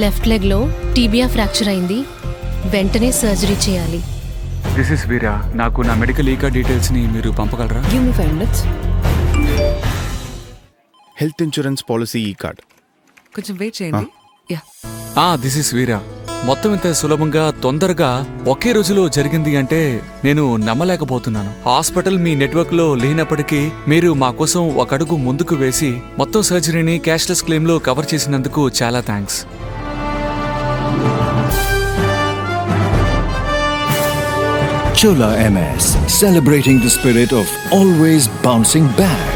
Left leg లో టీబియా fracture అయింది, వెంటనే సర్జరీ చేయాలి. దిస్ ఇస్ వీరా. నాకు నా మెడికల్ ఈ కార్డ్ డీటెయిల్స్ ని మీరు పంపగలరా? Give me 5 minutes. Health insurance policy ఈ కార్డ్. కొంచెం వెయిట్ చేయండి. దిస్ ఇస్ వీరా. మొత్తం ఇంత సులభంగా తొందరగా ఒకే రోజులో జరిగింది అంటే నేను నమ్మలేకపోతున్నాను. హాస్పిటల్ మీ నెట్వర్క్ లో లేనప్పటికీ మీరు మా కోసం ఒక అడుగు ముందుకు వేసి మొత్తం సర్జరీని క్యాష్లెస్ క్లెయిమ్ లో కవర్ చేసినందుకు చాలా thanks. Chola MS, celebrating the spirit of always bouncing back.